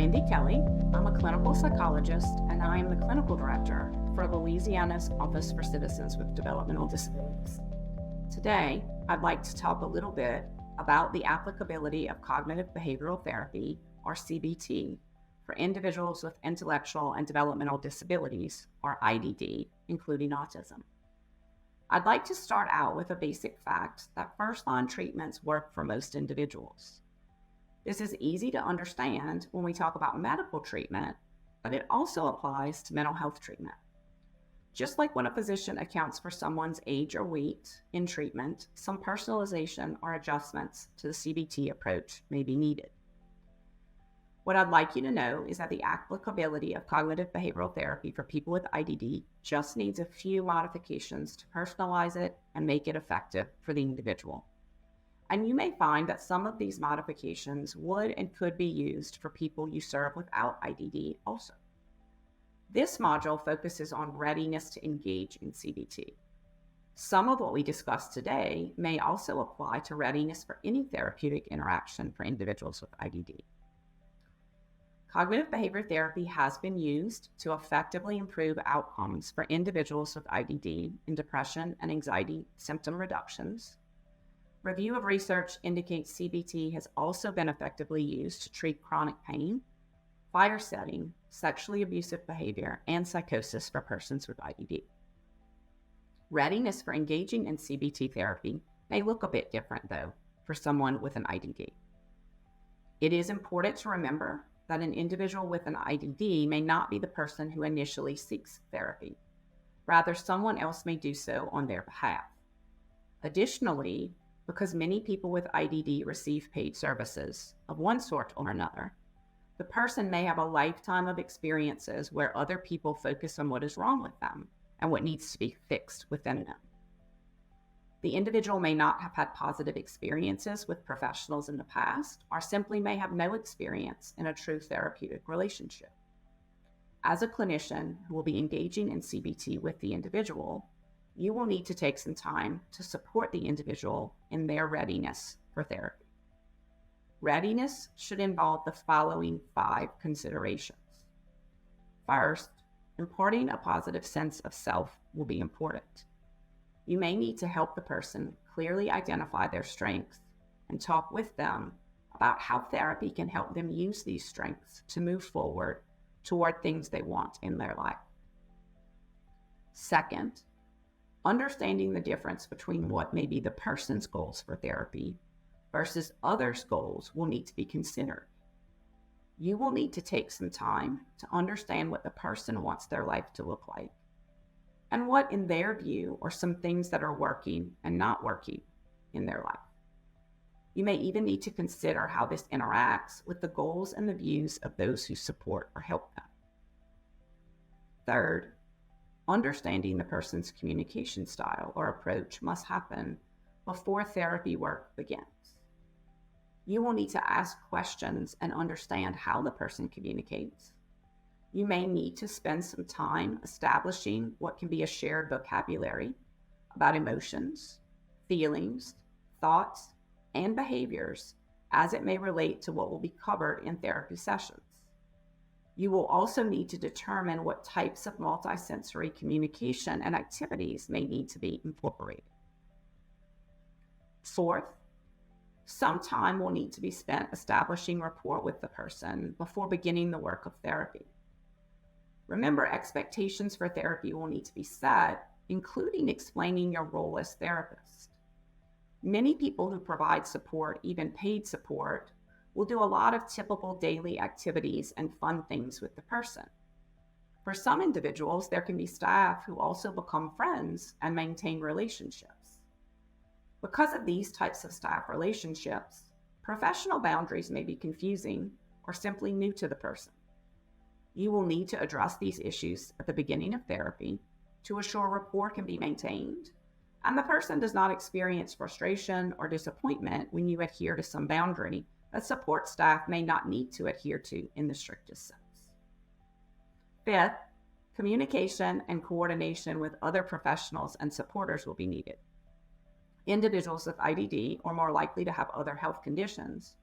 Randy Kelly. I'm a clinical psychologist and I am the clinical director for Louisiana's Office for Citizens with Developmental Disabilities. Today, I'd like to talk a little bit about the applicability of cognitive behavioral therapy, or CBT, for individuals with intellectual and developmental disabilities, or IDD, including autism. I'd like to start out with a basic fact that first-line treatments work for most individuals. This is easy to understand when we talk about medical treatment, but it also applies to mental health treatment. Just like when a physician accounts for someone's age or weight in treatment, some personalization or adjustments to the CBT approach may be needed. What I'd like you to know is that the applicability of cognitive behavioral therapy for people with IDD just needs a few modifications to personalize it and make it effective for the individual. And you may find that some of these modifications would and could be used for people you serve without IDD also. This module focuses on readiness to engage in CBT. Some of what we discussed today may also apply to readiness for any therapeutic interaction for individuals with IDD. Cognitive behavior therapy has been used to effectively improve outcomes for individuals with IDD in depression and anxiety symptom reductions. Review of research indicates CBT has also been effectively used to treat chronic pain, fire setting, sexually abusive behavior, and psychosis for persons with IDD. Readiness for engaging in CBT therapy may look a bit different, though, for someone with an IDD. It is important to remember that an individual with an IDD may not be the person who initially seeks therapy. Rather, someone else may do so on their behalf. Additionally, because many people with IDD receive paid services of one sort or another, the person may have a lifetime of experiences where other people focus on what is wrong with them and what needs to be fixed within them. The individual may not have had positive experiences with professionals in the past, or simply may have no experience in a true therapeutic relationship. As a clinician who will be engaging in CBT with the individual, you will need to take some time to support the individual in their readiness for therapy. Readiness should involve the following 5 considerations. First, imparting a positive sense of self will be important. You may need to help the person clearly identify their strengths and talk with them about how therapy can help them use these strengths to move forward toward things they want in their life. Second, understanding the difference between what may be the person's goals for therapy versus others' goals will need to be considered. You will need to take some time to understand what the person wants their life to look like, and what, in their view, are some things that are working and not working in their life. You may even need to consider how this interacts with the goals and the views of those who support or help them. Third, understanding the person's communication style or approach must happen before therapy work begins. You will need to ask questions and understand how the person communicates. You may need to spend some time establishing what can be a shared vocabulary about emotions, feelings, thoughts, and behaviors as it may relate to what will be covered in therapy sessions. You will also need to determine what types of multisensory communication and activities may need to be incorporated. Fourth, some time will need to be spent establishing rapport with the person before beginning the work of therapy. Remember, expectations for therapy will need to be set, including explaining your role as therapist. Many people who provide support, even paid support, will do a lot of typical daily activities and fun things with the person. For some individuals, there can be staff who also become friends and maintain relationships. Because of these types of staff relationships, professional boundaries may be confusing or simply new to the person. You will need to address these issues at the beginning of therapy to assure rapport can be maintained and the person does not experience frustration or disappointment when you adhere to some boundary that support staff may not need to adhere to in the strictest sense. Fifth, communication and coordination with other professionals and supporters will be needed. Individuals with IDD are more likely to have other health conditions,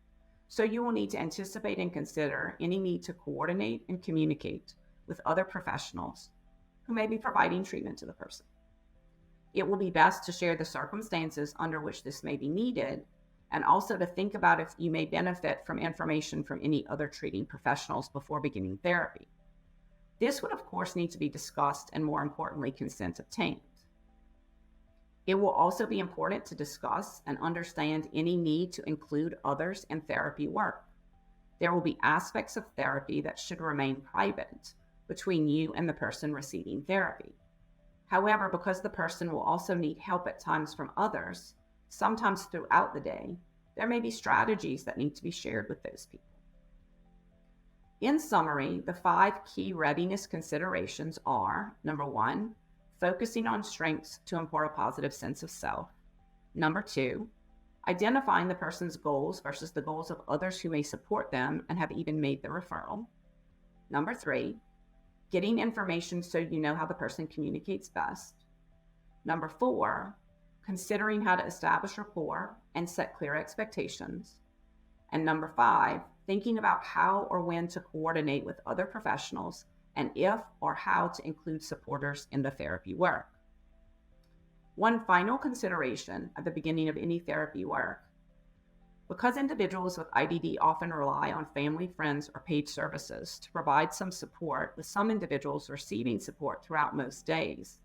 So you will need to anticipate and consider any need to coordinate and communicate with other professionals who may be providing treatment to the person. It will be best to share the circumstances under which this may be needed, and also to think about if you may benefit from information from any other treating professionals before beginning therapy. This would, of course, need to be discussed and, more importantly, consent obtained. It will also be important to discuss and understand any need to include others in therapy work. There will be aspects of therapy that should remain private between you and the person receiving therapy. However, because the person will also need help at times from others, sometimes throughout the day, there may be strategies that need to be shared with those people. In summary, the 5 key readiness considerations are: number 1, focusing on strengths to impart a positive sense of self. Number 2, identifying the person's goals versus the goals of others who may support them and have even made the referral. Number 3, getting information so you know how the person communicates best. Number 4, considering how to establish rapport and set clear expectations. And number 5, thinking about how or when to coordinate with other professionals and if or how to include supporters in the therapy work. One final consideration at the beginning of any therapy work: because individuals with IDD often rely on family, friends, or paid services to provide some support, with some individuals receiving support throughout most days,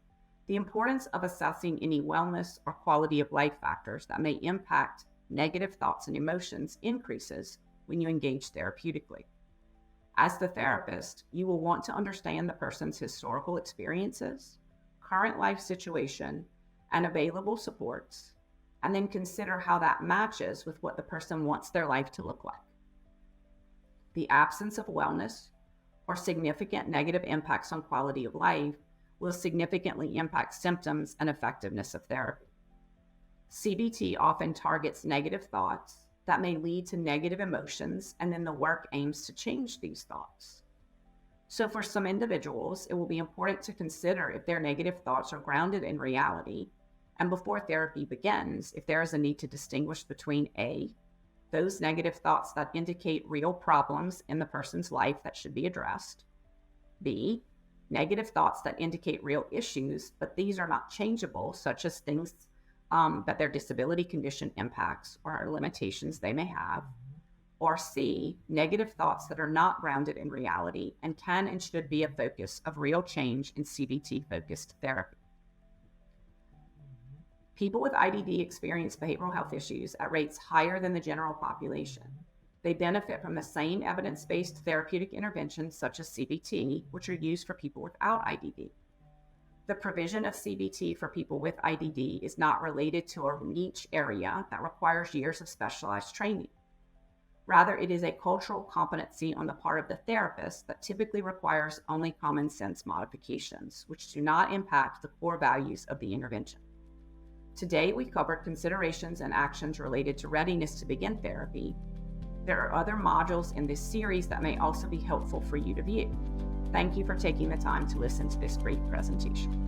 the importance of assessing any wellness or quality of life factors that may impact negative thoughts and emotions increases when you engage therapeutically. As the therapist, you will want to understand the person's historical experiences, current life situation, and available supports, and then consider how that matches with what the person wants their life to look like. The absence of wellness or significant negative impacts on quality of life will significantly impact symptoms and effectiveness of therapy. CBT often targets negative thoughts that may lead to negative emotions, and then the work aims to change these thoughts. So for some individuals, it will be important to consider if their negative thoughts are grounded in reality, and before therapy begins, if there is a need to distinguish between A, those negative thoughts that indicate real problems in the person's life that should be addressed; B, negative thoughts that indicate real issues, but these are not changeable, such as things that their disability condition impacts or limitations they may have; or C, negative thoughts that are not grounded in reality and can and should be a focus of real change in CBT-focused therapy. People with IDD experience behavioral health issues at rates higher than the general population. They benefit from the same evidence-based therapeutic interventions such as CBT, which are used for people without IDD. The provision of CBT for people with IDD is not related to a niche area that requires years of specialized training. Rather, it is a cultural competency on the part of the therapist that typically requires only common sense modifications, which do not impact the core values of the intervention. Today, we covered considerations and actions related to readiness to begin therapy. There are other modules in this series that may also be helpful for you to view. Thank you for taking the time to listen to this brief presentation.